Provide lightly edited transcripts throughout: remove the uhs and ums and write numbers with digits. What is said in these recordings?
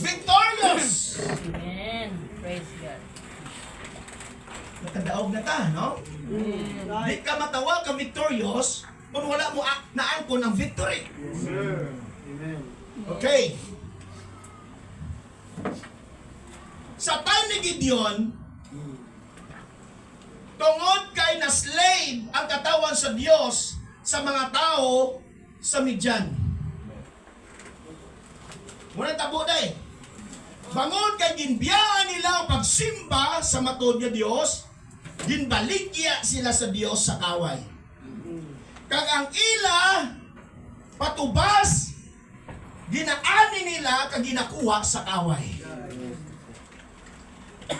Victorious! Amen. Praise God. Nakadaog na ta, no? Di ka matawa ka victorious kung wala mo naangkon ang victory. Yes, sir. Amen. Okay. Sa time ni Gideon, tungod kay na slave ang katawan sa Diyos sa mga tao sa Midian. Muna tabo na eh. Bangon kay ginbiyaan nila ang pagsimba sa matod nga Diyos, ginbaligya sila sa Diyos sa kaway. Kag ang ila patubas, ginaani nila kag ginakuha sa kaway.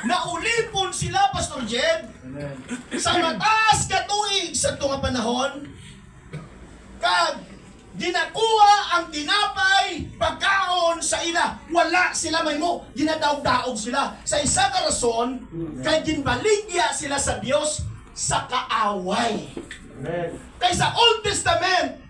Naulipon sila, Pastor Jed, Amen. sa mataas ka tuig sa tunga panahon, kag ginakuha ang tinapay, pagkaon sa ila. Wala sila may mo, ginadaog-daog sila. Sa isa ka rason, kay ginbaligya sila sa Dios sa kaaway. Amen. Kay sa Old Testament,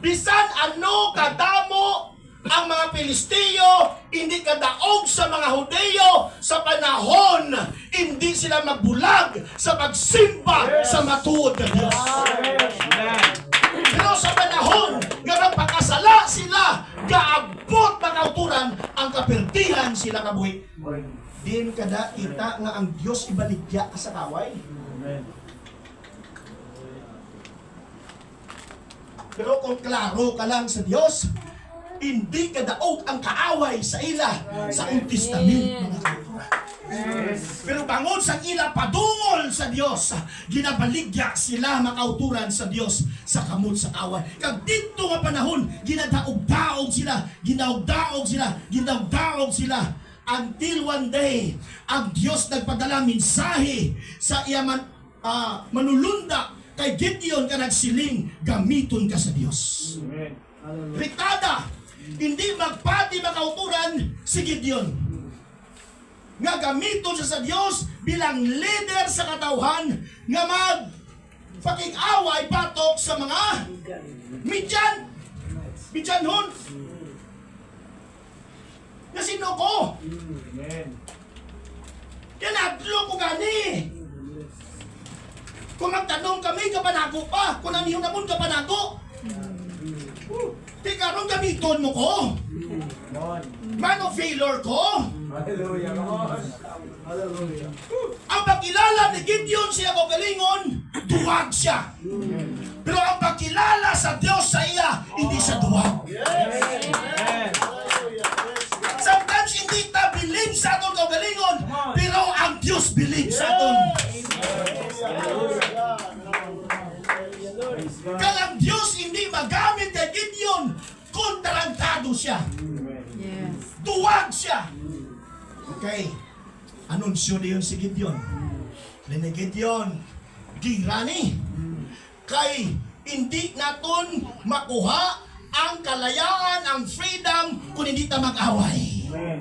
bisan ano kadamo ang mga Pilistiyo, hindi kadaog sa mga Hudeyo sa panahon, hindi sila magbulag sa pagsimba sa matuod na Diyos. Amen. Pero sa panahon nga magpakasala sila, gaabot makauturan ang kapirtihan sila kabuhi. Din kada kita nga ang Diyos ibaligya sa kaway. Amen. Pero kung klaro ka lang sa Diyos, hindi kadaog ang kaaway sa ila sa Old Testament, mga kapatid. Pero bangod sa ila padungol sa Diyos, ginabaligya sila makauturan sa Diyos sa kamot sa kaaway. Kag dito nga panahon, ginadaog-daog sila, ginadaog-daog sila, until one day, ang Diyos nagpadala mensahe sa iya manulunda kay Gideon ka nagsiling, gamiton ka sa Diyos. Amen. Rikada, hindi magpati makauturan si Gideon. Nga gamiton siya sa Diyos bilang leader sa katauhan nga magpakig-away patok sa mga Midyanhon. Nga sino ko? Amen. Kinadlo ko gani. Kung magtanong kami, kapanago pa. Kung nanihon namon, kapanago. Di karong gamiton mo ko. Amen. Man of failure ko. Hallelujah. Hallelujah. Ang pagkilala ni Gideon siya ko galingon, duwag siya. Pero ang pagkilala sa Diyos sa iya, hindi siya duwag. Amen. Sometimes hindi ta bilib sa aton kagalingon, pero ang Diyos bilib sa aton. Kaya ang Diyos hindi magamit kay Gideon, kontrantado siya. Yes. Duwag siya. Okay. Anunsyo na yun si Gideon. Ni Gideon, girani. Kay hindi naton makuha ang kalayaan, ang freedom, kung hindi ta mag-away. Amen.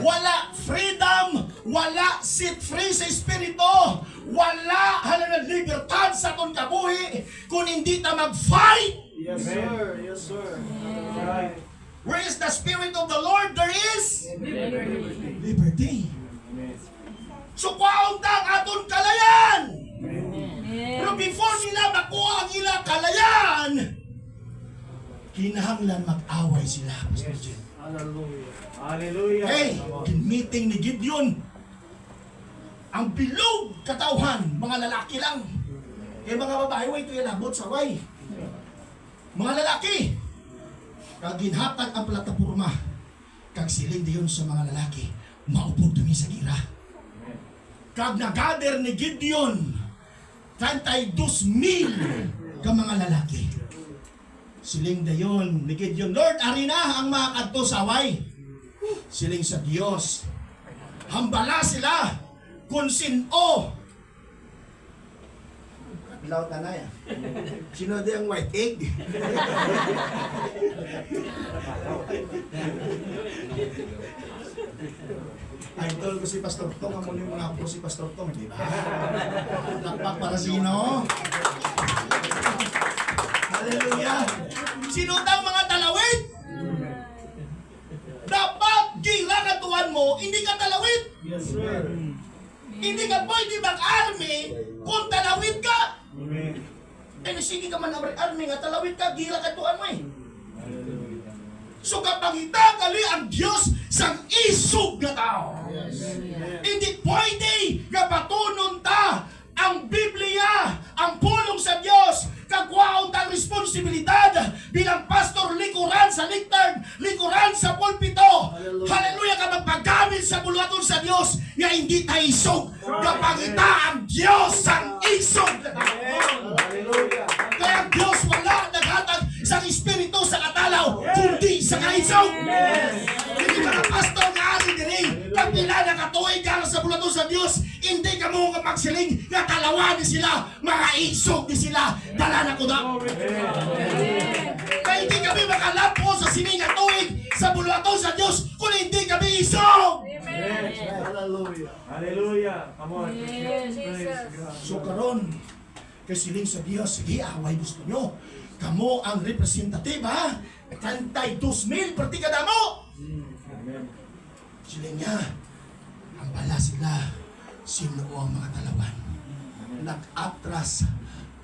Wala freedom, wala set free sa espiritu, wala halagang libertad sa atong kabuhi kung hindi ta mag-fight. Yes, sir. Yes, sir. Right. Where is the Spirit of the Lord, there is liberty. Amen. So kwaong ta ang aton kalayan. Pero Amen. before nila makuha ang ilang kalayan, kinahanglan mag-away sila. Pastor Yes. Jen. Hallelujah. Hallelujah. Hey, meeting ni Gideon, ang bilog katauhan, mga lalaki lang. Kaya mga babae, way ito ilabot sa way. Mga lalaki, kag ginhatag ang platapurma, kag siling diyon sa mga lalaki, maupod kami sa gira. Kag nagader ni Gideon, 32,000 ka mga lalaki. Siling dayon ni Gideon, Lord, ari na ang mga kadto sa away. Siling sa Dios. Hambala sila kung sino. Bilaw tanay. Sino di ang white egg? Idol ko si Pastor Tong, amo ni mga apo si Pastor Tong, di ba? Lakpak para sino? Hallelujah! Sino daw mga talawid? Hindi ka pwede mag-army kung talawid ka. Amen. Eh, sige ka man army nga, talawid ka, gira ka tuan mo eh. Hallelujah. So kapag itagali ang Diyos sa isog na tao, hindi pwede nga patunon ta ang Biblia, ang pulong sa Diyos, kagwaon tang responsibilidad bilang pastor, likuran sa lectern, likuran sa pulpito. Hallelujah, ka magpagamit sa buluhaton sa Diyos nga hindi tayo isog. Kapag ita ang Diyos ang isog na tao. Hallelujah. Kaya ang Diyos wala naghatag sa espiritu sa katalaw, kundi sa kaisog. Hindi mga pastor nga ari diri, pag pila na katuig ka sa bulato sa Diyos, hindi ka mo magsiling nga talawan ni sila, mga isog ni sila, dala na ko na. Kaya hindi kami makalapo sa sining at tuig sa bulato sa Diyos kung hindi kami isog. Hallelujah. Hallelujah. Come on. Yes, Praise Jesus. God. So karon, kasiling sa Diyos, sige, away gusto nyo. Kamo ang representative, ha? 32,000 per tikada mo. Amen. Sila niya, ang bala sila, sino ang mga talawan. Nag-atras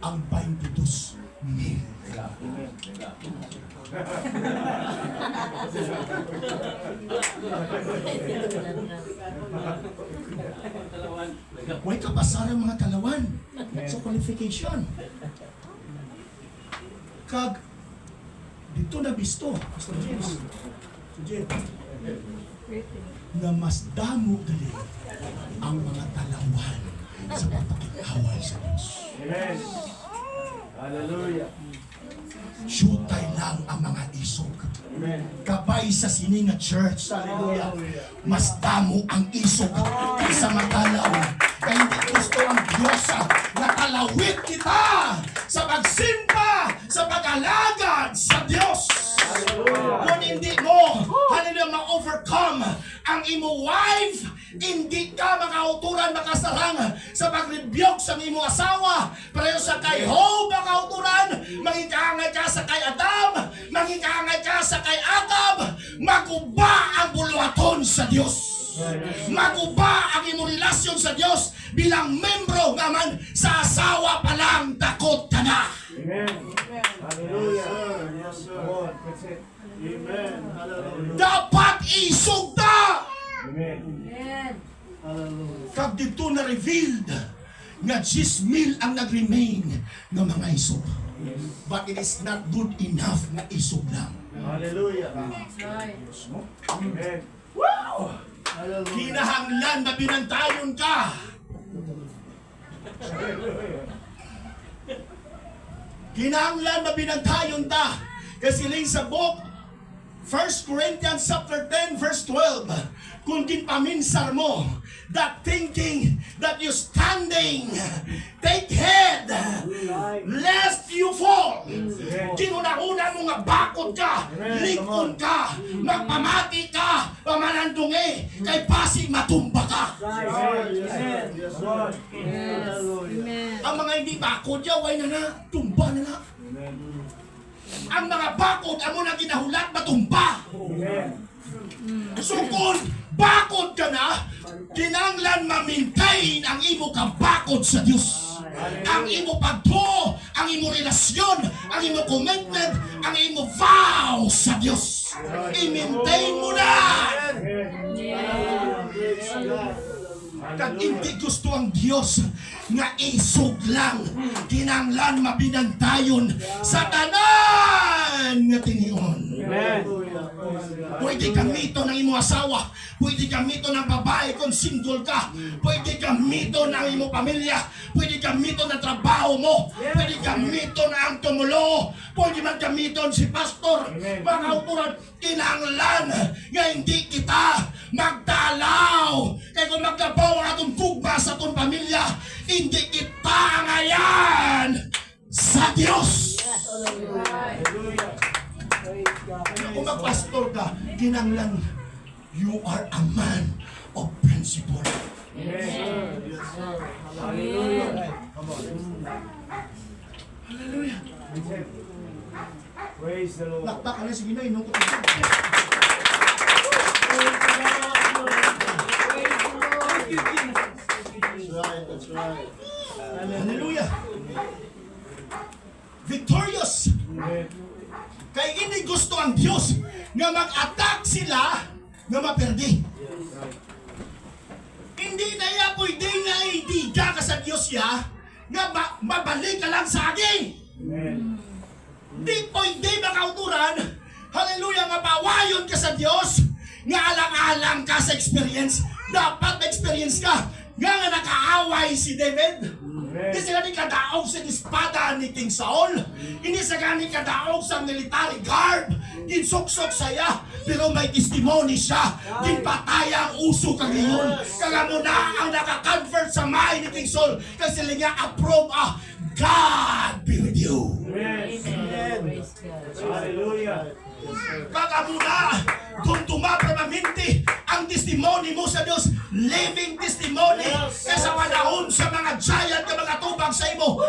ang 22,000. Amen. Huwag kapasaran mga talawan sa qualification. Kag, dito na bisto, Pastor James. So, James, na mas damo gali ang mga talawan sa pagkakawal sa Diyos. Amen. Hallelujah. Syutay lang ang mga isog. Amen. Kabay sa sininga church. Hallelujah. Mas damo ang isog kaysa matalaw. Kaya hindi gusto ang Diyos na kalawit kita sa pagsimba, sa pag-alagad sa Diyos. Kung hindi mo, hallelujah, ma-overcome ang imo wife, hindi ka makauturan, makasarang sa pag-rebuke sa imo asawa. Pero sa kay Job, makauturan, mangikaangay ka sa kay Adam, mangikaangay ka sa kay Adam, maguba ang buluhaton sa Diyos. Maguba ang imo relasyon sa Diyos bilang membro naman sa asawa pa lang takot ka na. Amen. Hallelujah. Yes, sir. Come on. That's it. Amen. Hallelujah. Dapat isog ta! Amen. Amen. Kag dito na revealed nga 10,000 ang nag-remain ng mga isog. But it is not good enough na isog lang. Hallelujah. That's right. Amen. Wow! Kinahanglan na binantayon ka. Kinahanglan na binantayon ta. Kasi lang sa book 1 Corinthians chapter 10 verse 12, kung ginpaminsar mo that thinking that you standing, take head lest you fall. Kinuna-una mo nga bakod ka, likod ka, magpamati ka, pamanandungi, kay pasig matumba ka. Amen. Yes, Lord. Yes. Amen. Ang mga hindi bakod, yaway na na, tumba na na. Amen. Ang mga bakod, amo na ginahulat, matumba. Amen. So kung bakod ka na, kinanglan ma-maintain ang imo kabakod sa Diyos. Ang imo pagtuo, ang imo relasyon, ang imo commitment, ang imo vow sa Diyos. I-maintain mo na. Kag hindi gusto ang Diyos nga isog lang, kinanglan mabinantayon sa tanan nga tingion. Amen. Pwede gamito ng imo asawa, pwede gamito ng babae kung single ka, pwede gamito ng imo pamilya, pwede gamito ng trabaho mo, pwede gamito ng ang tumulo, pwede man gamiton si pastor, mga autoran, kinanglan nga hindi kita magdalaw. Kaya kung magdabaw ang atong tugma sa atong pamilya, hindi kita ngayon sa Diyos. Hallelujah. Kung magpastor ka, kinanglan, you are a man of principle. Amen. Hallelujah. Come on. Hallelujah. That's it. Praise the Lord. Lakpak ka na si Ginay, nung Thank you, ang Dios nga mag-attack sila nga maperdi. Hindi na iya pwede nga idiga ka sa Dios ya nga mabalik ka lang sa akin. Hindi pwede makauturan, hallelujah, nga pawayon ka sa Dios nga alang-alang ka sa experience. Dapat experience ka nga nakaaway si David. Hindi sa gani kadaog sa espada ni King Saul. Hindi sa gani kadaog sa military guard. Ginsuksok saya, pero may testimony siya. Ginpatay ang uso kagiyon. Kaya mo na ang nakaconvert sa mind ni King Saul. Kasi niya approve God be with you. Amen. Praise God. Hallelujah. Kaya mo na kung tumapramamente ang testimony mo sa Diyos, living testimony, kaysa panahon sa mga giant na mga tubag sa imo,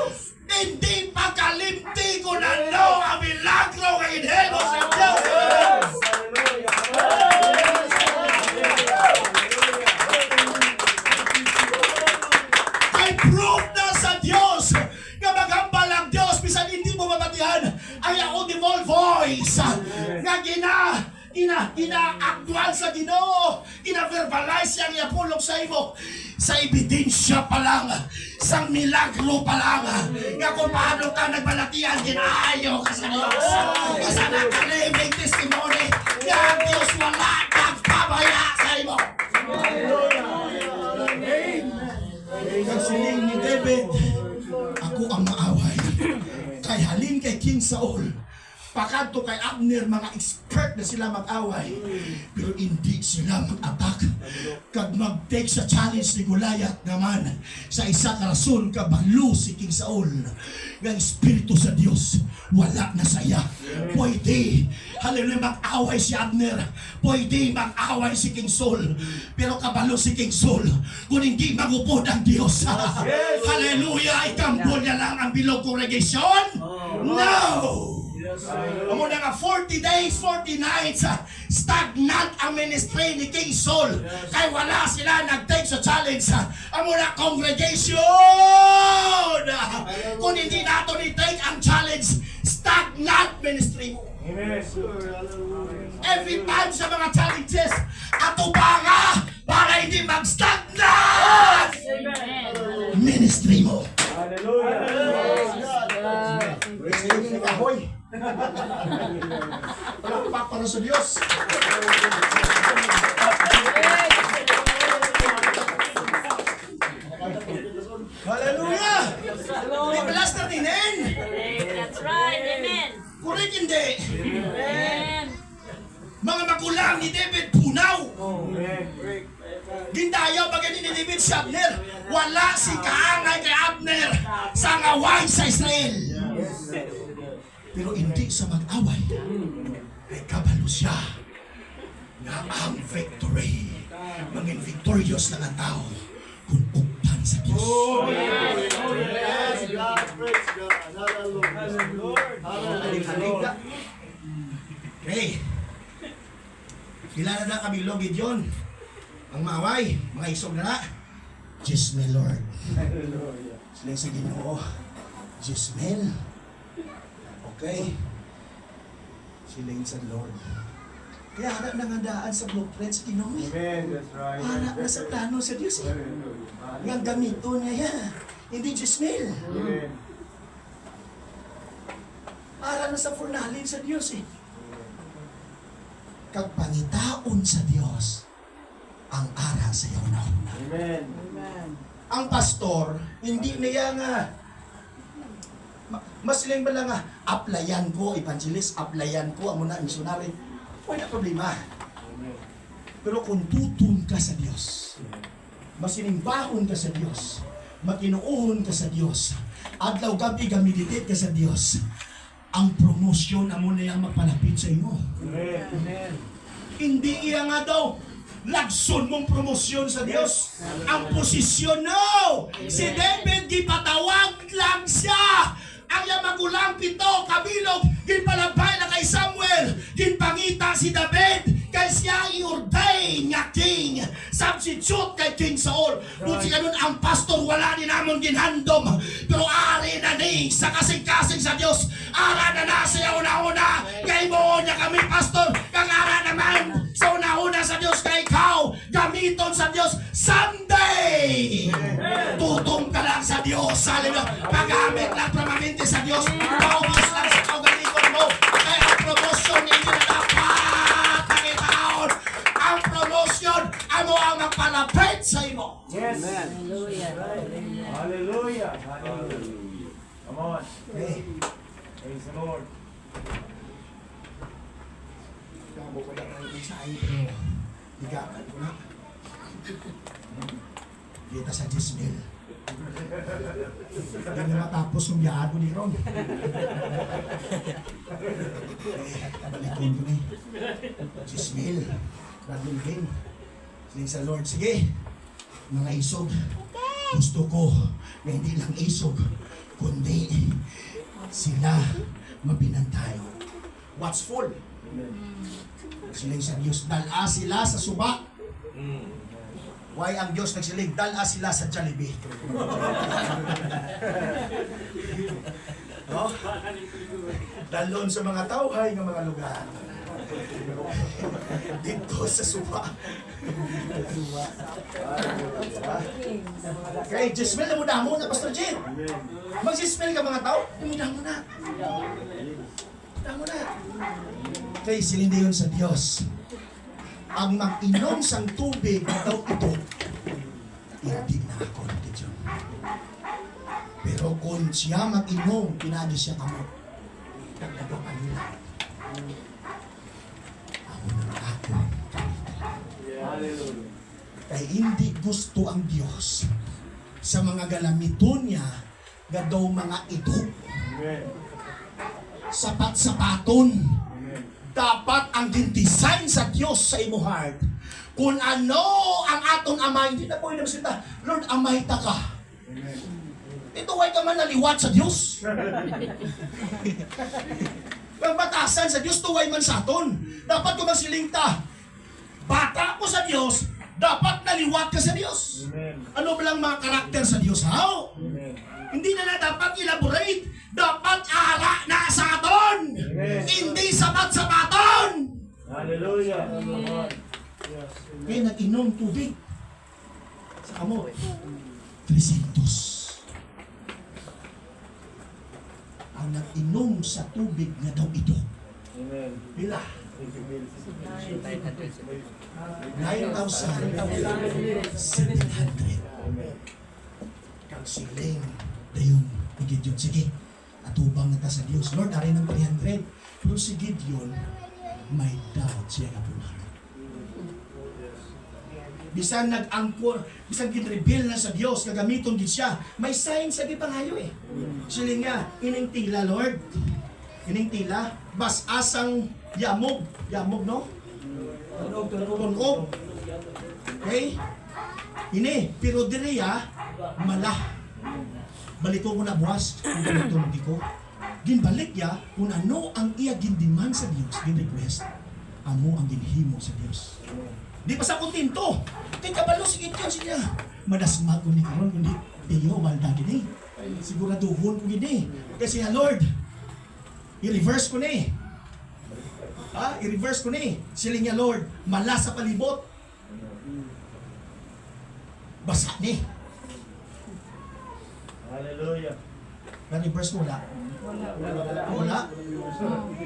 hindi pagkalimti ko na ang milagro ng inhebo sa Diyos. Kay proof na sa Diyos nga magambal ang Diyos bisan hindi mo mabatihan ang audible voice nga gina-actual sa Ginoo, gina-verbalize yang iapulong sa imo sa ebidensya pa lang, sa milagro pa lang, nga kung paano ka nagbalatian, ginaayo ka sa Diyos. Isa na ka-living testimony nga ang Diyos wala nagpabaya sa imo. Kagsiling ni David, ako ang maaway. Kay halin kay King Saul, pakadto kay Abner, mga expert na sila mag-away, pero hindi sila mag-attack. Kag mag-take sa challenge ni Goliath naman, sa isa ka rason kabalo si King Saul, nga Espiritu sa Dios wala na saya. Pwede, hallelujah, mag-away si Abner, pwede mag-away si King Saul, pero kabalo si King Saul kung hindi magupod ang Dios. Hallelujah, ikambol niya lang ang bilog congregation? No! Amo na nga 40 days, 40 nights, stagnant ang ministry ni King Saul. Kay wala sila nag-take sa challenge. Amo na congregation! Kung hindi nato ni-take ang challenge, stagnant ministry mo. Every time sa mga challenges, ato pa nga para hindi mag-stagnant ministry mo. Hallelujah. Praise God. Kahoy. Palakpak para sa Diyos. Hallelujah! May blaster din. That's right. Amen. Kurik hindi. Amen. Mga magulang ni David punaw. Gindayaw bagay ni David si Abner. Wala si kaangay kay Abner sa ngaway sa Israel. Pero hindi sa mag-away. Kay kabalo siya na ang victory. Mangin victorious na ang tao kung ugtan sa Diyos. Yes, God, praise God. Hallelujah. Okay. Kilala na kami Lord Gideon. Ang maaway, mga isog na na. Jezmel, Lord. Sila sa Ginoo. Jezmel. Okay. Sila sa Lord. Kaya harap nangandaan sa blueprint sa Ginoo. Amen, that's right. Harap na sa plano sa Diyos. Nga gamito niya yan. Hindi Jezmel. Amen. Harap na sa foreknowledge sa Diyos eh. Kag pangitaon sa Diyos ang ara sa iyo na una. Amen. Ang pastor, hindi niya nga mas lang ba lang nga applyan ko, evangelist, applyan ko, amo na, missionary. Wala problema. Pero kung tutun ka sa Diyos, masinimbahon ka sa Diyos, makinuuhon ka sa Diyos, adlaw gabi gameditate ka sa Diyos, ang promosyon amo na yang magpalapit sa imo. Amen. Hindi iya nga daw lagson mong promosyon sa Diyos. Ang posisyon, no! Si David, gipatawag lang siya. Ang iyang magulang pito, kabilog, ginpalabay na kay Samuel. Ginpangita si David kay kay siya i-ordain nga king, substitute kay King Saul. Buti ganun ang pastor, wala ni namon ginhandom, pero ari na ni sa kasing-kasing sa Dios. Ara na siya una-una, kay mo niya kami pastor, kang ara naman sa una-una sa Dios, kay ikaw gamiton sa Dios Sunday. Tutong ka lang sa Dios. Hallelujah. Pagamit lang permanente sa Dios. Paubos lang sa kaugalingon mo. Kaya ang promosyon hindi na dapat nakitaon. Ang promosyon, ano ang magpalapit sa imo. Yes. Hallelujah. Hallelujah. Hallelujah. Come on. Okay. Praise the Lord. Kamo ko lang ang isahin, pero higakan ko na. Kita sa Jismil. Hindi na matapos yung yaan ko ni Ron. Kabalikon ko ni Jismil. Radul King. Sige sa Lord. Sige. Mga isog. Gusto ko na hindi lang isog, kundi sila mabinantayo. Watchful. Siling sa Diyos. Dala sila sa suba. Why ang Diyos nagsilig? Dala sila sa Jollibee. No? Dalon sa mga tawhay ng mga lugar. Dito sa suba. Okay, Jismel, namudamo na, Pastor Jim. Mag-Jismel ka mga tao? Namudamo na. Namudamo na. Okay, silindi yun sa Diyos. Ang mag-inom sang tubig na daw ito, hindi na ako dito. Pero kung siya mag-inom, pinagi siya kamo. Nagdagapan nila. Ako na ako. Hallelujah. Kaya hindi gusto ang Diyos sa mga galamiton niya nga daw mga ito. Amen. Sapat-sapaton. Amen. Dapat ang din-design sa Diyos sa imo heart. Kung ano ang aton amay, hindi na po yung namasita, Lord, amay ta ka. Amen. Ito ay ka man naliwat sa Diyos. Ang batasan sa Diyos, tuway man sa aton. Dapat kung magsiling ta, bata ko sa Diyos, dapat naliwat ka sa Diyos. Amen. Ano ba lang mga karakter sa Diyos? How? Amen. Hindi na dapat elaborate. Dapat ara na sa aton. Amen. Hindi sapat-sapaton. Hallelujah. Come on. Yes. Kaya nag-inom tubig. Sa kamo, 300. Ang nag-inom sa tubig na daw ito. Amen. Pila? Thank you, Bill. 9,700. Amen. Kang siling. Dayon, ni Gideon. Sige, atubang na ta sa Diyos. Lord, aray ng 300. Pero si Gideon, may doubt siya nga pumaharap. Bisan nag-angkor, bisan gin-reveal na sa Diyos, kagamiton din siya. May sign sa gipangayo eh. Siling nga, ining tila, Lord. Ining tila, bas asang yamog. Yamog, no? Tunog. Okay? Ini, pero diriya, malah. Balik ko na buwas, kung tunog ko. Ginbalik ya, kung ano ang iya gindiman sa Diyos, gin-request, amo ang ginhimo sa Diyos. Di pa sa kontento. Kay kabalo sige Diyos siya. Madasmag ko ni karon kundi iyo balda gini. Siguraduhon ko gini. Kasi Lord, i-reverse ko ni. Ha? I-reverse ko ni. Siling niya Lord, malas sa palibot. Basa ni. Hallelujah. Na-reverse ko wala. Wala.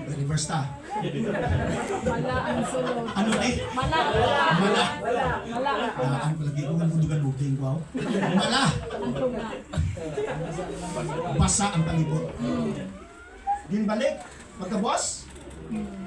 Reverse ta. Wala ang sunod. Ano ni? Mala. Mala. Mala. Ang palagi ko ng mundugan lubing ko. Mala. Ang tunga. Basa ang palibot. Ginbalik. Pagkabos,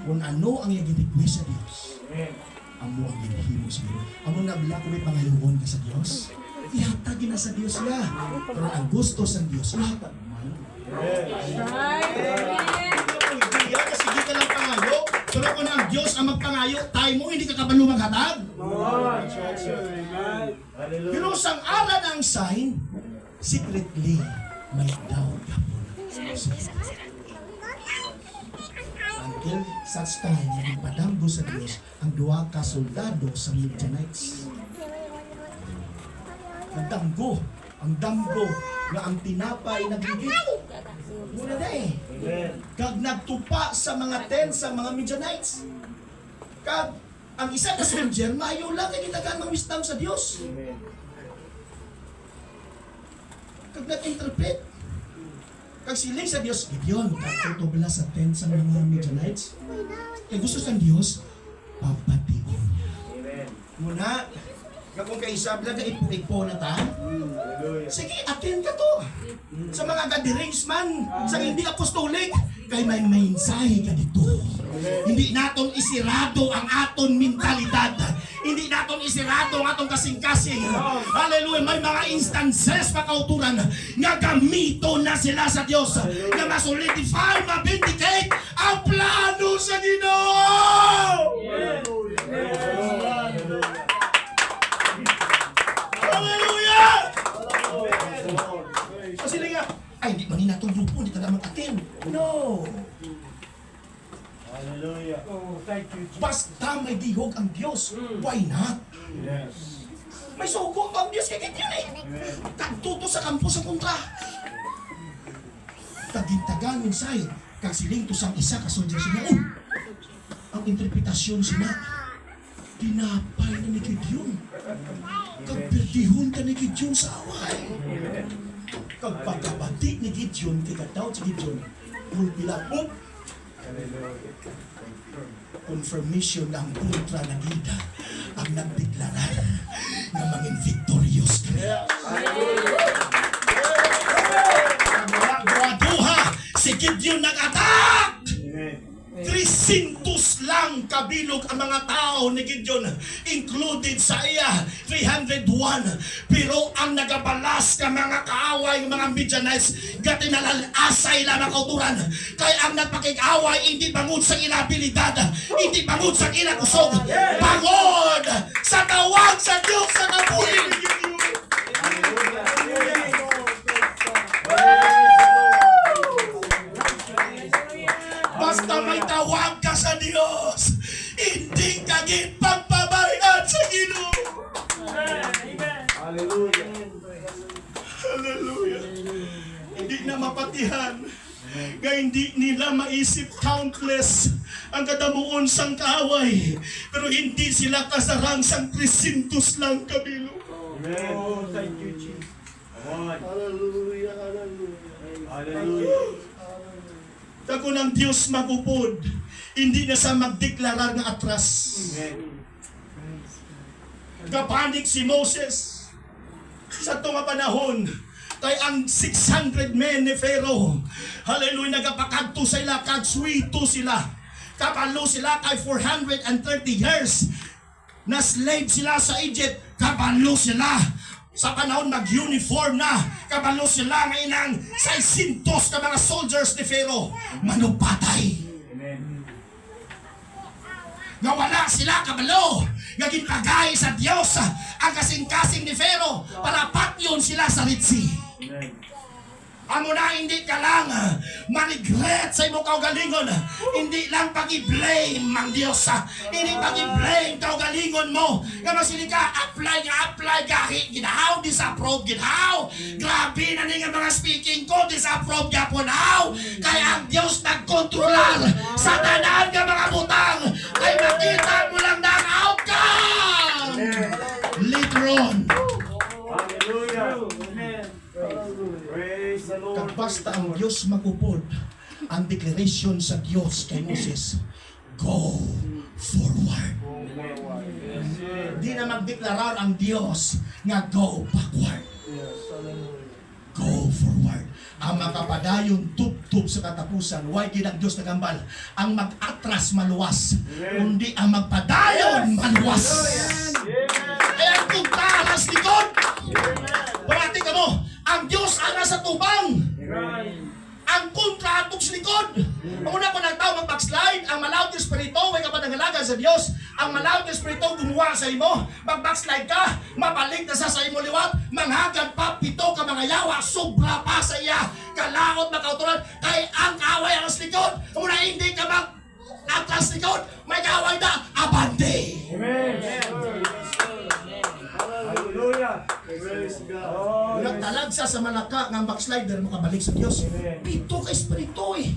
kung ano ang i-request sa Diyos, Amen. amo ang ginhimo sa Diyos. Amo na bila kung may pangayuhon ka sa Diyos, ihatag na sa Diyos niya. Pero ang gusto sa Diyos, ihatag mo. Amen. Right. Amen. Hindi yan, kasi hindi ka lang pangayo. Pero kung ang Diyos ang magpangayo, tayo mo, hindi ka kabalo maghatag. Come on. Amen. Hallelujah. Pero sang ala ng sign, secretly, may doubt ka po. Ang Until such time, nagpadanggo sa Diyos ang duha ka soldado sa Midianites. Nagdanggo. Ang danggo nga ang tinapay nagligid. Muna na eh. Amen. Kag nagtupa sa mga tent sa mga Midianites. Kag ang isa ka soldier, maayo lang kay gitagaan ng wisdom sa Dios. Amen. Kag nag-interpret. Kag siling sa Dios, Gideon, katutubla sa tent sa mga Midianites. Kay gusto sa Dios, papatigon. Amen. Muna, kung kaisa, blaga ipo-ipo na ta. Hallelujah. Sige, attend ka to. Sa mga gatherings man, sa hindi apostolik, kay may mensahe ka dito. Hindi naton isirado ang aton mentalidad. Hindi naton isirado ang atong kasing-kasing. Hallelujah. May mga instances, makauturan, nga gamito na sila sa Diyos. Nga masolidify, mabindicate ang plano sa Ginoo. Hallelujah! Kasi nga, ay, hindi man natong grupo, hindi ka naman attend. No! Hallelujah. Oh, thank you, Jesus. Basta may dihog ang Diyos, why not? Yes. May sugo pa ang Diyos kay yun eh. Amen. Tagtuto sa kampo sa kontra. Tagintagan yung side, kag siling to sang isa ka soldier siya. Oh! Ang interpretasyon siya, tinapay na ni Gideon. Kag perdihon ka ni Gideon sa away. Kag pagkabati ni Gideon, kay kadaw si Gideon, ulpilapop, Hallelujah. confirmation ng kontra na gida ang nagdeklarar na maging victorious kami. Duha, si Gideon nag-attack! Amen. 300 lang kabilog ang mga tao ni Gideon, included sa iya 301. Pero ang nagabalas ka mga kaaway, mga Midianites, gatinalalasay lang ang kauturan. Kaya ang nagpakik-away, hindi bangod sa inabilidad, hindi bangod sa inakusog, bangod sa tawag sa Diyos sa kabuhi ni Gideon. Basta may tawag ka sa Diyos, hindi ka gipagpabayad sa Ginoo. Hallelujah. Hallelujah. Hindi na mapatihan. Kaya hindi nila maisip countless ang kadamuon sang kaaway. Pero hindi sila kasarang sang 300 lang kabilo. Amen. Oh, thank you, Jesus. Hallelujah. Hallelujah. Hallelujah. Tako ng Diyos magupod, hindi na sa magdeklarar nga atras. Amen. Kapanik si Moses sa tunga panahon kay ang 600 men ni Pharaoh, hallelujah, nagapakadto sila, kagswito sila, kapalo sila kay 430 years na slave sila sa Egypt, kapalo sila sa panahon mag-uniform na, kabalo sila nga inang 600 ka mga soldiers ni Pharaoh, manupatay. Amen. Nga wala sila kabalo, nga ginpagay sa Diyos ang kasing-kasing ni Pharaoh para patyon sila sa Red Sea. Amen. Amo na hindi ka lang manigret sa imong kaugalingon. Hindi lang pag-i-blame ang Diyos. Hindi pag-i-blame kaugalingon mo. Nga masili ka, apply, gahi, ginahaw, disapprove, ginahaw. Grabe na nga mga speaking ko, disapprove, gapunaw. Kaya ang Diyos nagkontrolar sa tanan nga mga butang. Ay makita mo lang na ang outcome. Later on. Hallelujah. Amen. Praise the Lord. Kag basta ang Diyos magupod, ang declaration sa Diyos kay Moses, go forward. Di na magdeklarar ang Diyos nga go backward. Go forward. Ang makapadayon tub-tub sa katapusan, why ginang Diyos nagambal? Ang mag-atras maluwas, kundi ang magpadayon maluwas. Kaya ang puntaras likod. Parati ka mo, ang Diyos ang nasa tubang. Ang kontra atong sa likod. Ang una ko nagtao mag-backslide, ang malawag ng Espiritu, may kapanangalaga sa Diyos. Ang malawag ng Espiritu gumawa sa imo. Mag-backslide ka, mabalik na sa imo liwat, manghagad pa, pito ka mga yawa, sobra pa sa iya. Kalaot makauturan, kay ang kaaway ang sa likod. Ang una hindi ka Atras likod, may kaaway na, abante. Amen. Hallelujah. Praise God. Nagtalagsa sa malaka ng backslider makabalik sa Dios. Amen. Pito ka espiritu eh.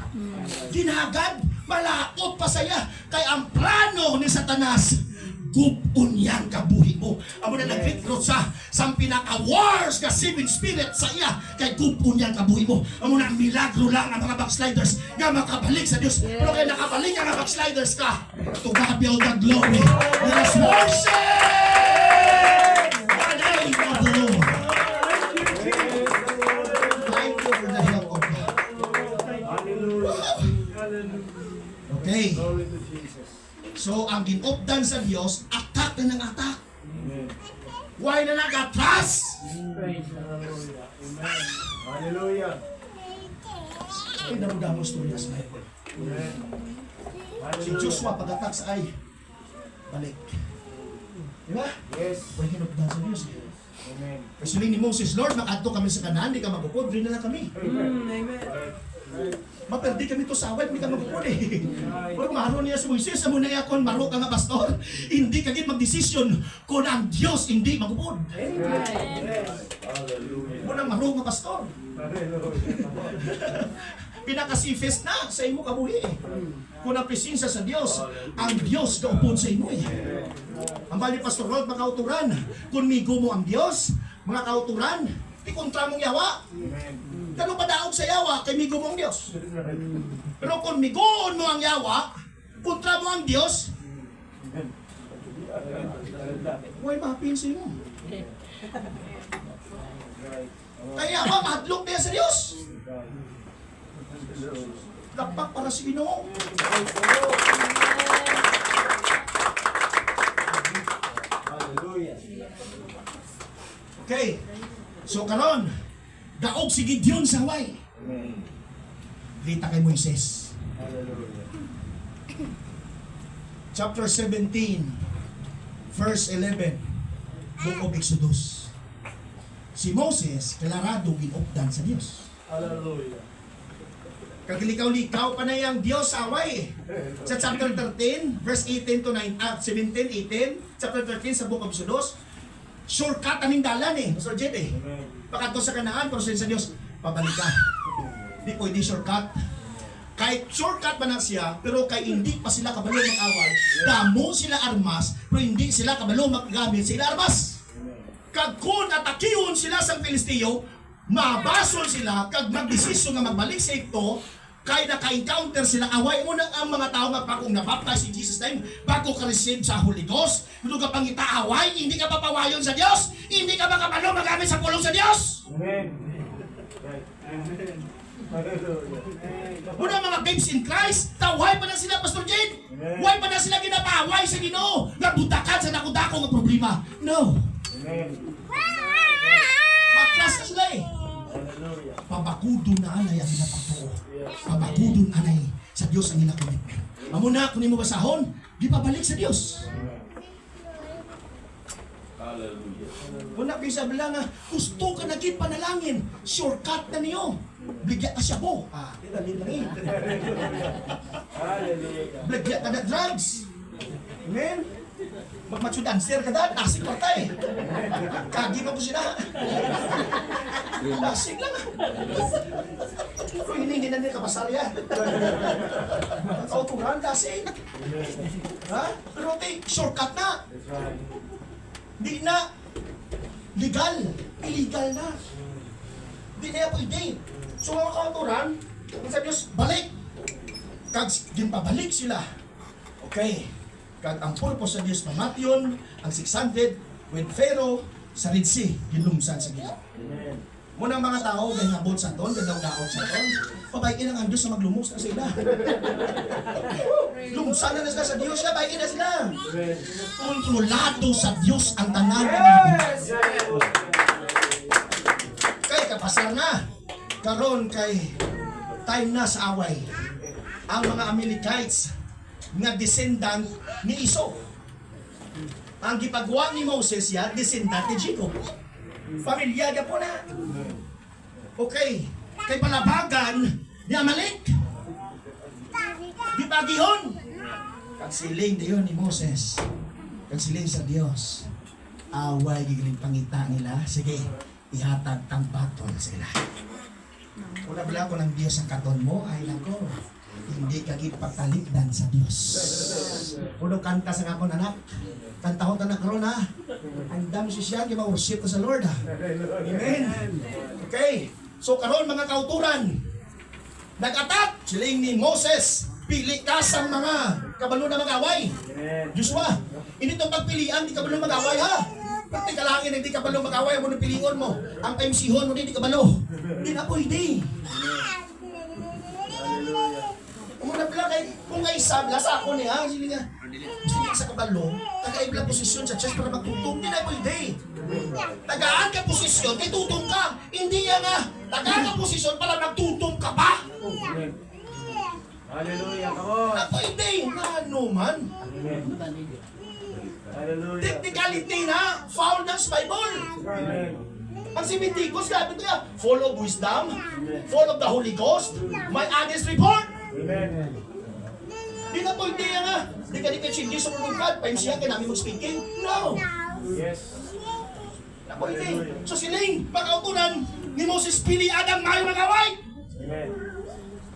Ginagad, malaot pa saya. Kay ang plano ni Satanas, gupon yan kabuhi mo. Amo na nag-recruit sa pinaka-wars ka seven spirit sa iya. Kay gupon yan kabuhi mo. Amo na milagro lang ang mga backsliders nga makabalik sa Dios. Pero kay nakabalik ang mga backsliders ka, to God be all the glory. Let us worship the name of the Lord. Thank you for the help of God. Hallelujah. Hallelujah. Okay. Glory to Jesus. So, ang ginupdan sa Dios, attack na ng attack. Amen. Why na nag-atras? Hallelujah. Amen. Hallelujah. Ay, damo-damo storya sa Bible. Amen. Si Joshua pag-attack sa ay, balik. Di ba? Yes. Why ginupdan sa Dios? Amen. Kasi ni Moses, Lord, makadto kami sa Kanaan, di ka magupod, rin na lang kami. Maperdi kami to sa away, hindi ka magupod eh. Pero maro niya si Moises, amo na yakon, maro ka nga pastor, hindi ka gid magdesisyon kung ang Dios hindi magupod. Hallelujah. Munang maro nga pastor. Hallelujah. Pinakasifest na sa imo kabuhi eh. Kung ang presensya sa Dios, ang Dios kaupod sa imo eh. Ang bali Pastor Rod, mga kauturan, kung migo mo ang Dios, mga kauturan, di kontra mong yawa. Ganun pa daog sa yawa, kay migo mo ang Dios. Pero kung migoon mo ang yawa, kontra mo ang Dios, huwag mahapin sa imo. Kaya ba, mahadlok niya sa Dios. Lapak para sa Ginoo. Hallelujah. Okay. So karon, daog si Gideon sa Hawaii. Amen. Dita kay Moises. Hallelujah. Chapter 17, verse 11, Book of Exodus. Si Moses, kalarado ginupdan sa Dios. Hallelujah. Kaglikaw-likaw pa na yung Diyos sa Hawaii. Sa chapter 13, verse 18 to 9, 17, 18, chapter 13 sa Book of Exodus, shortcut aming dalan eh, Pastor Jed eh. Amen. Pagkatapos sa Kanaan, pero sa Diyos, pabalik ka. Hindi pwede shortcut. Kahit shortcut pa na siya, pero kay hindi pa sila kabalo mag-awal, damo sila armas, pero hindi sila kabalo maggamit sila armas. Kag kung atakiyon sila sa Pilisteo, mabasol sila, kag magdesisyon nga magbalik sa ito, kay naka-encounter sila, away mo na ang mga tao magpakong nabaptize in Jesus' name, bago ka receive sa Holy Ghost, kung ka pangita away, hindi ka papawayon sa Diyos, hindi ka makapalo magamit sa pulong sa Diyos. Amen. Right. Amen. Hallelujah. Muna mga babes in Christ, taway pa na sila, Pastor Jade. Amen. Why pa na sila ginapaway sa Ginoo, nabutakan sa nakudako ng problema. No. Amen. Matras na sila eh. Hallelujah. Pabakudo na anay ang ginapatuo. Pabakudo na anay sa Diyos ang ilang commitment. Amo na, kung mo basahon, di pabalik sa Diyos. Hallelujah. Una kayo sabi lang nga, gusto ka naging panalangin, shortcut na niyo. Bligya ka siya po. Dali lang eh. Hallelujah. Bligya ka na drugs. Amen? Magmacho dancer ka dahil, nasig pa tayo. Kagi mo ko sila. Nasig lang. Pero hindi na nila kapasal yan. Kauturan, nasig. Ha? Pero shortcut na. That's right. Di na legal. Illegal na. Di na pwede. So mga kauturan, kung sa Diyos, balik. Kag ginpabalik sila. Okay. Kag ang purpose sa Diyos mamation, ang 600 with Pharaoh sa Red Sea, ginlumsan sa gila. Amen. Muna mga tao, dahil nabot sa ton, dahil daot sa ton, pabayin lang ang Diyos na maglumos na sila. Lumsan na sila sa Diyos, pabayin na sila. Amen. Kontrolado sa Diyos ang tanan ng mga Yes. kay kapasar na. Karon kay time na sa away. Ang mga Amalekites nga descendant ni Esau. Ang gipagawa ni Moses ya descendant ni Jacob. Pamilya niya po na. Okay. Kay palabagan ni Amalek. Di pagihon. Kagsiling dayon ni Moses. Kagsiling sa Dios. Away gigiling pangita nila. Sige, ihatag tang batol sila. Una bala ko ng Diyos ang katon mo, ay nako. Hindi ka gipatalikdan sa Diyos. Puno kanta sa akong anak. Kantahon anak ron ha. Ang dami siya siya, worship ko sa Lord ha. Amen. Okay. So karon mga kauturan, nag-attack siling ni Moses. Pili ka sa mga kabalo na mag-away. Joshua, hindi itong pagpilian, di kabalo mag-away ha. Pati kalangin, hindi kabalo mag-away, mo na piliin mo. Ang MC-hon mo, hindi kabalo. Hindi na pwede. Umuna pala kay, kung nga isabla sa ako niya, sige nga, sige sa kabalo, taga-ibla posisyon sa church para magtutong, hindi na pwede. Tagaan ka posisyon, kay tutong ka. Hindi yan nga, tagaan ka posisyon para magtutong ka pa. Hallelujah, come on. Na pwede, na ano man. Hallelujah. Technicality na, foul ng Bible. Amen. Ang si Pentecost, sabi ko yan, full of wisdom, full of the Holy Ghost, my honest report. Amen. Di na pwede yan nga. Di ka hindi sa mga God, pa siya, kaya namin mag-speaking. No. Yes. Na pwede. So siling, pagkautunan ni Moses, pilian ang may mag-away. Amen.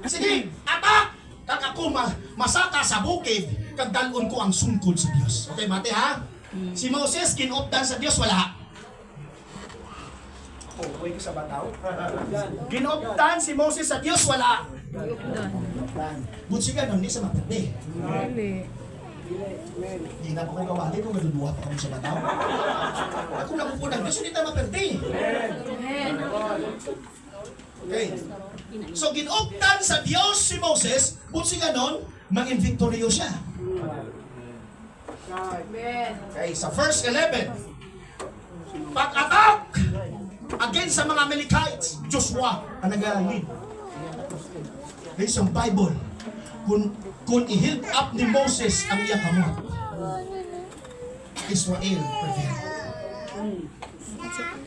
Sige, atak! Kag ako masaka sa bukid, kag dalon ko ang sungkod sa Dios. Okay, mate ha? Si Moses, kinopdan sa Dios, wala. Ako, uwi ko sa bataw. Ginopdan si Moses sa Dios, wala. Butsi ka nun, di sa maperde. Dali. Hindi na pa ko kawali kung naduduwa pa kami sa bataw. Ako nakupunang Dios, hindi tayo maperde. Amen. Okay. So, ginopdan sa Dios si Moses, butsi ka nun, mag-invictoryo siya. Amen. Okay, sa verse 11, pag-attack against sa mga Amalekites, Joshua ang nag-lead. Okay, sa Bible, kung i-hilt up ni Moses ang iyang kamot, Israel prevail.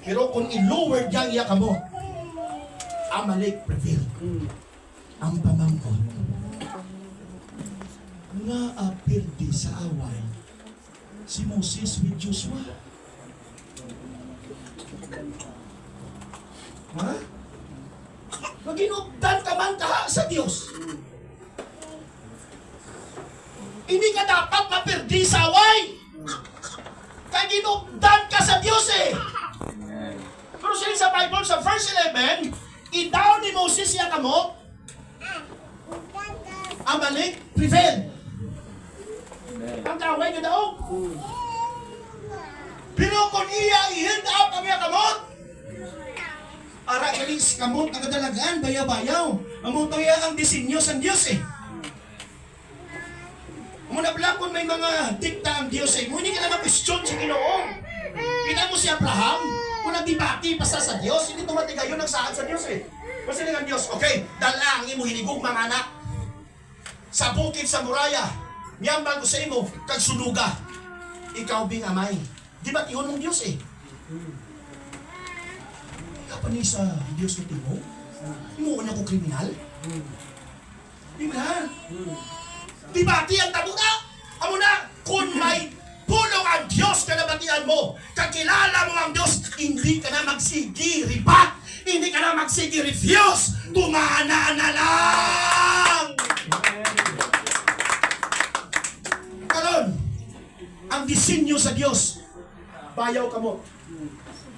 Pero kung i-lower niya ang iyang kamot, Amalek prevail. Ang pamangkot nga apirdi sa away si Moses with Joshua. Ha? Maginugdan ka man kaha sa Diyos. Hindi ka dapat mapirdi sa away. Kaya ginugdan ka sa Diyos eh. Pero siya sa Bible, sa verse 11, idaw ni Moses yung kamot, Amalek prevail. Ang kaway na daw. Pero kung iya i-hind up ang iyang kamot, ara ilis kamot ang kadalagaan, bayaw-bayaw. Amuto iya ang disenyo sa Diyos eh. Muna pala kung may mga dikta ang Diyos eh, hindi ka naman question sa Ginoo. Kita mo si Abraham, kung nagdibati pa sa Diyos, hindi tumatiga yun ang saan sa Diyos eh. Kasi nga Diyos, okay, dala ang imo hinigog mga anak sa bukid sa muraya, miyambal ko sa imo, kag sunuga, ikaw bing amay. Di ba tihon mong Diyos eh? Ikaw pa niya sa Diyos na timo? Imuon ako kriminal? Di ba? Di ba ti ang tabuda? Amo na, kung may pulong ang Diyos ka nabatian mo, kakilala mo ang Diyos, hindi ka na magsigi ribat, hindi ka na magsigi refuse, tumana na lang! Karon, ang disenyo sa Diyos, bayaw ka mo.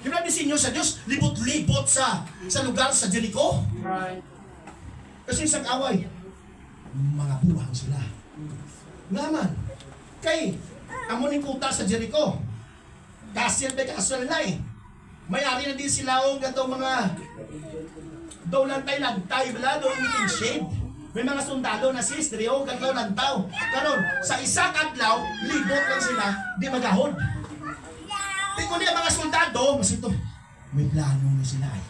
Di ba disenyo sa Diyos, libot-libot sa lugar sa Jericho? Kasi isang away, mga buwang sila. Naman, kay amuning kuta sa Jericho, kasir ba kasal na eh. May-ari na din sila o gato mga daw lantay-lantay bala, daw meeting shade. May mga sundalo na sis, o gato lantaw. Karon, sa isang adlaw, libot lang sila, di magahod. Di ko niya mga sundalo, mas ito, may plano na sila eh.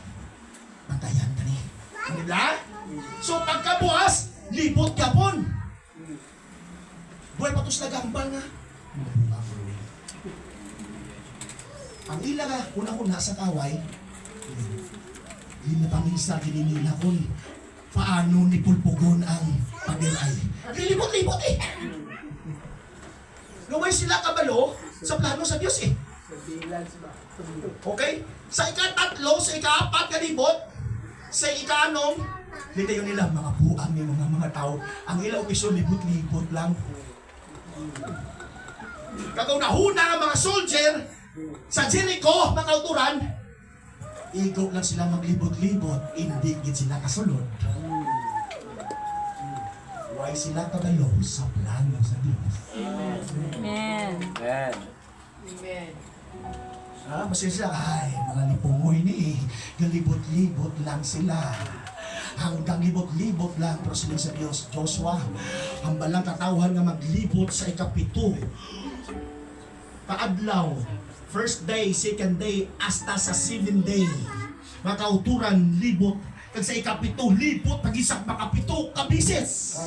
Patayan ka ni. Diba? So pagkabukas, libot ka pon. Buhay patos na gambal nga. Ang ila nga, unang-una sa kaway, hinapamisa nila kung paano ni pulpugon ang padiray. Libot-libot eh. Naway sila kabalo sa plano sa Diyos eh. Okay? Sa ika-3, sa ika-4 kalibot, sa ika-6, litayo nila, mga buang ni mga tao. Ang ilang piso, libot-libot lang. Kagaw nahuna ang mga soldier sa Jericho, mga kauturan, igo lang sila maglibot-libot, hindi gid sila kasulod. Why sila kabalo sa plano sa Diyos? Amen. Amen. Ha? Masaya sila, ay, mga lipungoy ni, galibot-libot lang sila. Hanggang libot-libot lang, pero sila sa Diyos, Joshua, ang balang katawhan nga maglibot sa ikapito. Kaadlaw, first day, second day, hasta sa 7th day. Mga kauturan, libot. Kag sa ikapito, libot, pag-isang makapito, kabises.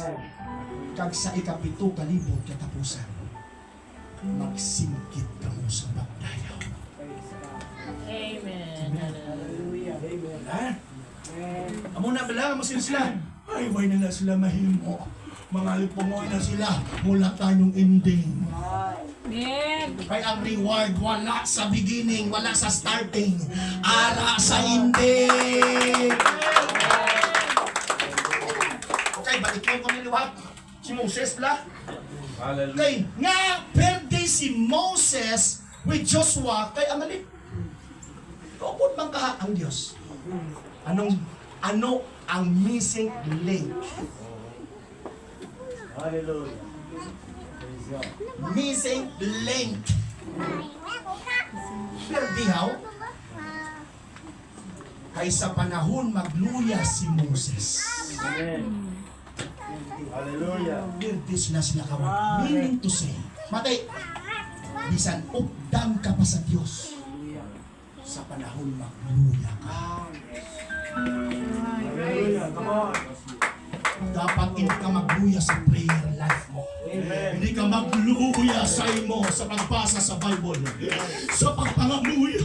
Kag sa ikapito, kalibot, katapusan. Magsingkit ka mo sa bagdayaw. Amen. Ha? Amo na bala, masin sila. Ay, why na sila mahimo. Mga lipungoy na sila. Mula tayong ending. Amen. Kaya ang reward wala sa beginning, wala sa starting. Ara sa ending. Okay, balik mo kami liwat. Si Moses bala. Hallelujah. Kay nga birthday si Moses with Joshua kay Amalek. Kaupod man kaha ang Diyos. Ano ang missing link? Hallelujah. Praise God. Missing link. Perdihaw. Kay sa panahon magluya si Moses. Amen. Hallelujah. Birthday sila kawan. Meaning to say, matay, bisan updang ka pa sa Diyos. Sa panahon magluya ka. Hallelujah. Come on. Dapat hindi ka magluya sa prayer life mo. Amen. Hindi ka magluya sa imo sa pagbasa sa Bible. Sa pagpangamuya.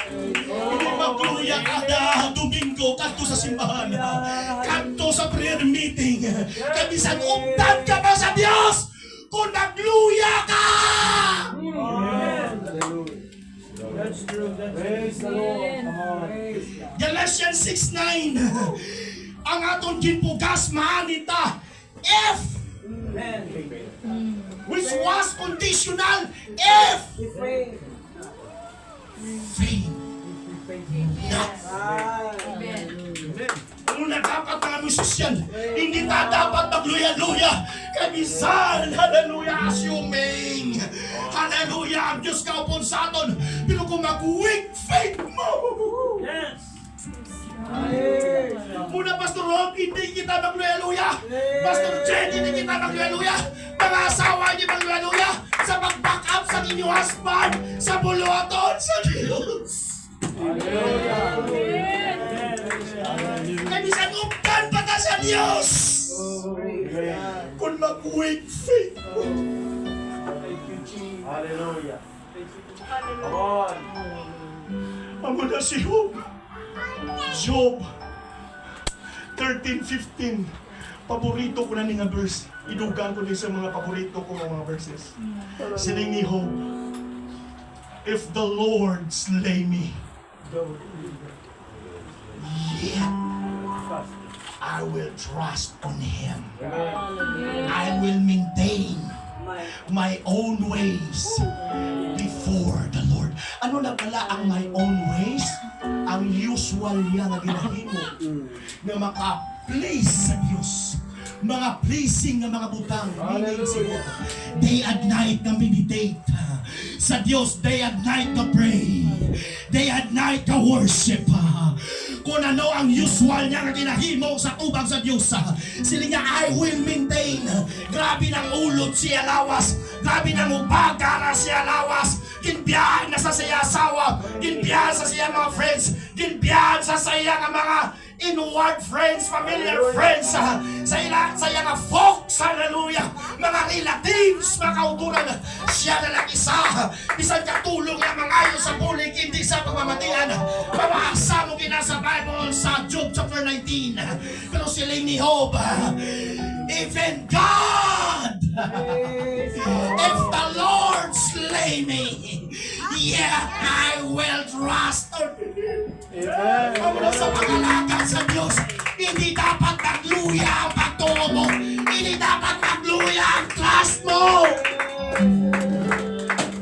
Hindi magluya kada Domingo kadto sa simbahan. Kadto sa prayer meeting. Kabisan updan ka pa sa Dios kung nagluya ka. Amen. Hallelujah. That's true. Praise the Lord. Come on. Galatians 6:9. Ang aton ginpugas maanita if Amen. which was conditional if faith not. Amen. Ano na dapat mga musician? Hindi na dapat magluya-luya. Kabisan, hallelujah, assuming. Hallelujah, ang Diyos ka upon sa aton. Pero kung mag-weak faith mo, Yes. muna Pastor Rob, hindi kita magluya-luya. Pastor Jen, hindi kita magluya-luya. Mga asawa, hindi magluya-luya. Sa mag-back up sa inyong husband, sa buluaton, sa Diyos. Hallelujah. Kabisan, updan pa ka sa Diyos. Kung mag-weak faith mo. Hallelujah. Come on. Amo na si Job. Job 13:15. Paborito ko na ni nga verse. Idugan ko din sa mga paborito ko mga verses. Sining ni Job, if the Lord slay me, yet I will trust on Him. I will maintain my own ways before the Lord. Ano na pala ang my own ways? Ang usual niya nga ginahimo na maka-please sa Diyos. Mga pleasing na mga butang. Meaning siguro, day and night na meditate sa Diyos. Day and night na pray. Day and night na worship. Kung ano ang usual niya nga ginahimo sa tubang sa Diyos. Sila niya, I will maintain. Grabe ng ulot siya lawas. Grabe ng ubaga na siya lawas. Ginbiyahan na sa siya asawa. Ginbiyahan sa siya mga friends. Ginbiyahan sa siya nga mga inward friends, familiar friends. Sa iya nga folks, hallelujah. Mga relatives, mga kauturan. Siya na lang isa. Bisan katulong na mga ayo sa pulig, hindi sa pagmamatian. Pamasa mo kina sa Bible sa Job chapter 19. Pero sila ni Job, even God If the Lord slay me, yet I will trust. Amen. Mula sa pangalaga sa Diyos, hindi dapat magluya ang pagtungo mo. Hindi dapat magluya ang trust mo.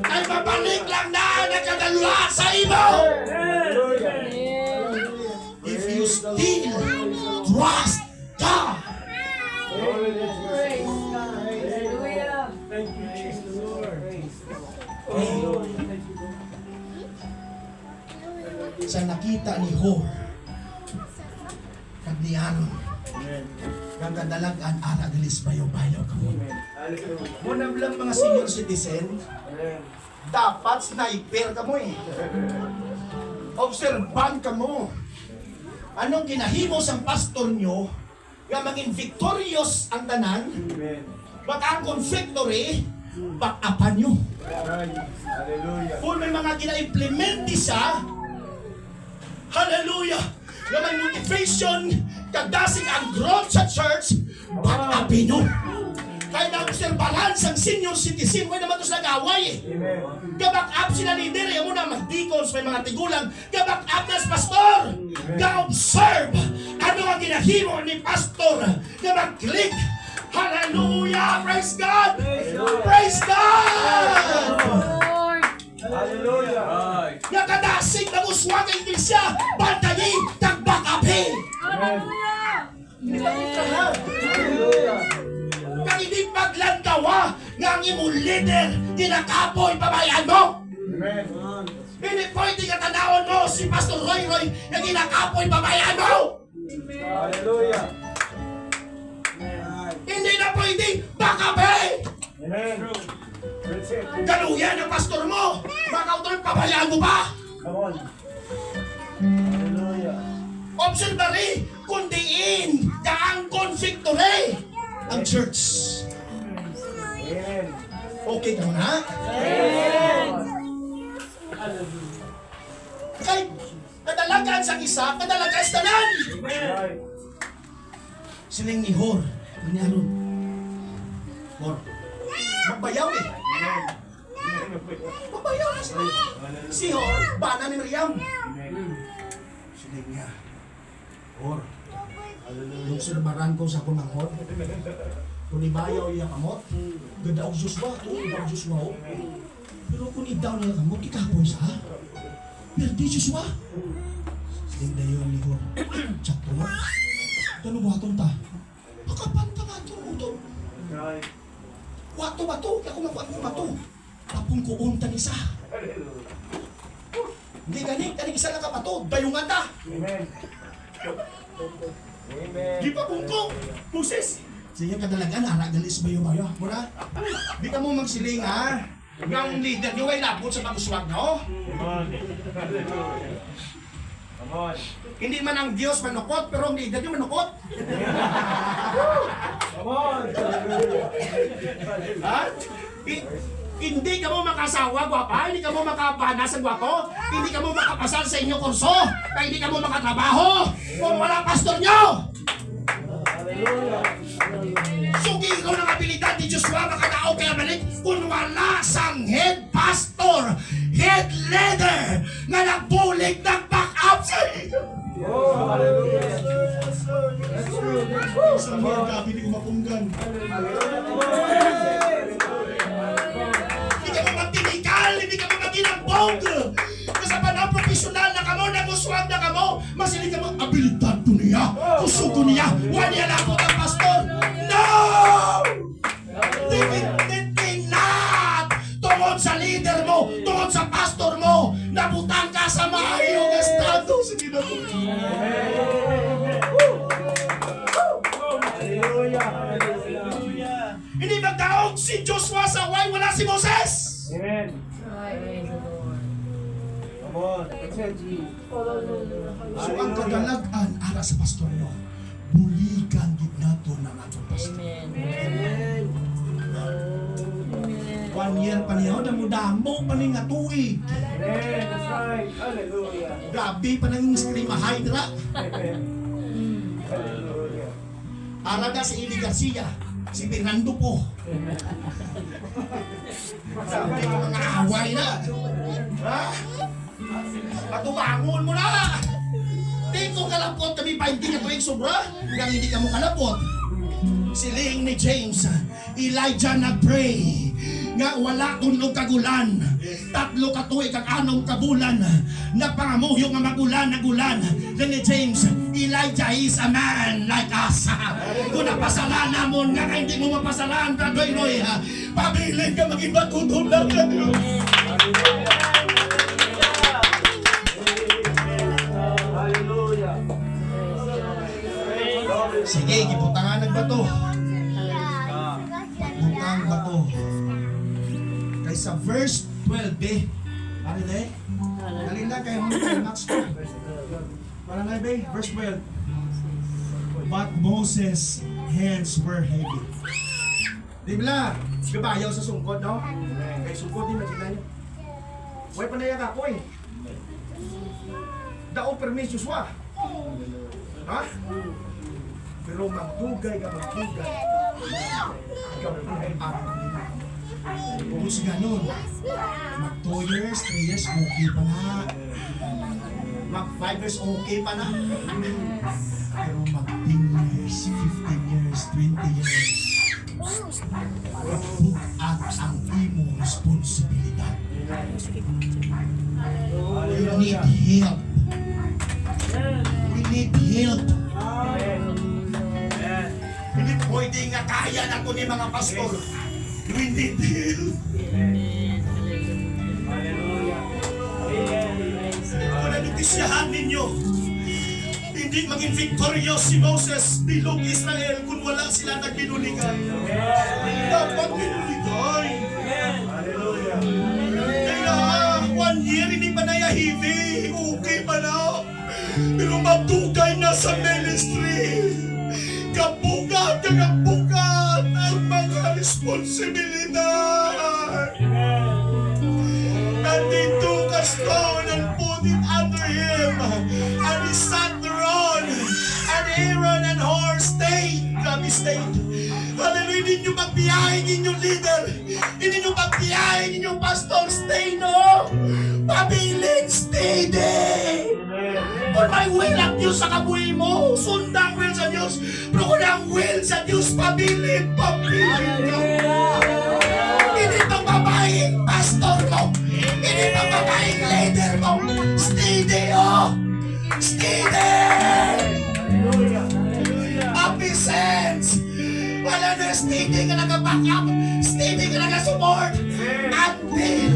Ay mabalik lang na nagkadalwa sa imo. If you still trust God. Hallelujah. Thank you, Jesus. Sa nakita ni Hor, kag ni Aaron, Amen. gagandalagan ara galis bayo-bayo kamo. Hallelujah. Muna lang mga senior citizen, Amen. dapat sniper ka mo eh. Obserban ka mo. Anong ginahimo sang pastor nyo, nga maging victorious ang tanan, Amen. baka ang conflictory, bakapan nyo. Hallelujah. Kung may mga gina-implement siya, hallelujah, nga may motivation, kagdasig ang growth sa church, bakapin nyo. Kaya na-obserbahan sang senior citizen, wala naman ito sa nag-away eh. Amen. Gabak up sila leader, yung muna mag-deacons, may mga tigulang, gabak up na sa pastor. Ga-observe, ano ang ginahimo ni pastor, nga mag-click. Hallelujah! Praise God! Praise God! Lord. Hallelujah. Nga kadasig ng uswag ang iglesia, bantayin, tagbak upin. Hallelujah. Hallelujah! Hallelujah. Kang hindi paglantawa, nga ang imong leader, dinakapoy pabayaan mo. Amen. Hindi pwede ka tanawon mo si Pastor Roy Roy na ginakapoy babayan mo! Hallelujah. Hindi na pwede bakabe! Amen. That's it. Galuyan ang pastor mo! Baka utol pabayaan mo ba? Come on. Hallelujah. Observary, kundiin, kaang conflictory ang church. Amen. Okay ka na? Amen. Kay kadalagan sa isa, kadalagan sa tanan! Right. Siling ni Hor, ni Aaron. Hor, magbayaw eh. Magbayaw na siya. Si Hor, bana ni Miriam. Siling niya, Hor, yung sinabaran ko sa kunangkot, kung ibayaw iya kamot, ganda og Joshua, iba og Joshua o. Pero kung idaw niya kamot, ikapoy sa ha? Pero di Joshua. Siling na yun ni Hor, tsakto mo. Ganun buhaton ta. Pakapanta ba ito mo Right. Wato ba ito? Kaya kung makuha mo ba ito? Tapong ko unta ni sa. Hindi ganit, kanig isa lang ka pa ito. Dayungan ta. Amen. Amen. Di pa bungkong. Pusis. Sige kadalagan, aragalis ba yung bayo? Mura? Di ka mo magsiling ha? Ang leader nyo ay labot sa paguswag no? Come on. Hallelujah. Come on. Hindi man ang Diyos manukot, pero ang leader nyo manukot. Come on. Hallelujah. Ha? Hindi ka mo makasawa, gwapa. Hindi ka mo makapanas ang gwapo. Hindi ka mo makapasal sa inyong kurso. Kaya hindi ka mo makatrabaho. Kung wala pastor nyo. Hallelujah. Sugi ko ng abilidad ni Joshua makatao kaya balik kung wala sang head pastor, head leader na nagbulig ng back-up sa iyo. Oh, hallelujah. That's true. That's true. Sa mga gabi ni kumapunggan. Hindi ka mo magtinikal, hindi ka mo maginambog. Kasi pa na profesional na kamo, naguswag na kamo, masilig ka mo, abilidad to niya, kusugo niya, wala niya labot ang pastor. No! Hindi not! Tungod sa leader mo, tungod sa pastor mo, nabutang ka sa maayong estado. Sige na po. Hallelujah. Hallelujah. Hindi magdaog si Joshua sa way, wala si Moses. Amen. Praise the Lord. Come on. That's it. So ang kadalagan ara sa pastor nyo, buligan gid nato ng atong pastor. Amen. 1 year pa niya, damo-damo pa ni nga tuig. Amen. That's right. Hallelujah. Grabe pa nang scream hydra. Amen. Hallelujah. Ara na si Eli Garcia, Si Fernando po. Sabi ko mga away na. Ha? Patubangon mo na! Dito kalapot kami pa hindi ka tuwing sobra. Nang hindi ka mo kalapot. Siling ni James, Elijah nag-pray nga wala tunlog kagulan. 3 ka tuig kag 6 ka bulan. Napangamuhyo nga magulan nagulan. Then ni James, Elijah is a man like us. Kung napasalan namon nga hindi mo mapasalan, Brad Roy, pabilin ka maging batutong lang ka Diyos. Hallelujah. Sige, giputangan nagbato. Butang bato. Kay sa verse 12, ano na eh? Halina kayo mo kay Max ko. Para na be, verse 12. But Moses' hands were heavy. Di ba? Gabayaw sa sungkod, no? Kay sungkod din magiging nyo. Huwag panayak ako eh. Dao permisos wa. Ha? Pero magdugay ka magdugay. Gawin ang kung sa ganun, mag 2 years, 3 years, okay pa na. Mag 5 years, okay pa na. Pero mag 10 years, 15 years, 20 years, at ang imong responsibilidad. You need help. We need help. Hindi pwede nga kaya na ko ni mga pastor. We need help. Hallelujah. Kung nanutisyahan ninyo, hindi maging victorious si Moses bilog Israel kung wala sila nagbinuligay. Dapat binuligay. Hallelujah. Kaya 1 year hindi pa nayahivi, okay pa na. Pero matugay na sa ministry. Kabugat ang mga responsibilidad. And they took a stone and put it under him. And he sat thereon. And Aaron and Hur stayed. Grabe stayed. Hallelujah. Hindi nyo magbiyahin inyong leader. Hindi nyo magbiyahin inyong pastor. Stay no. Pabilin, stay there. Kung may will ang Diyos sa kabuhi mo, sundang will sa Diyos. Pero kung ang will sa Diyos, pabilin ka. Hindi pagbabaying pastor mo. Hindi pagbabaying leader mo. Stay there, oh. Stay there. Happy sense. Wala na steady ka nag-back up. Steady ka nag-support. Until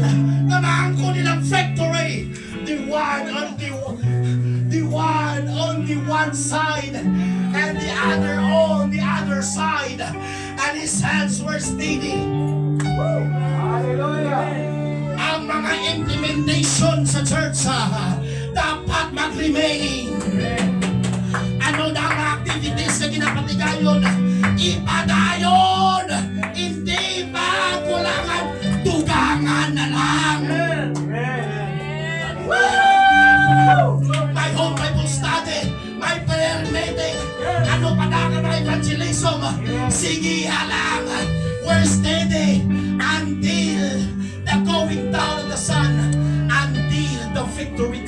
namaan ko nilang victory. The one on the one side and the other on the other side, and his hands were steady. Hallelujah. Ang mga implementation sa church dapat mag-remain. Ano na ang activities na ginapatigayon? Ipadayon! Hindi pa kulangan, tugangan na lang. My home Bible study, my prayer meeting, ano pa na mga evangelism, sige halang, we're steady until the going down of the sun, until the victory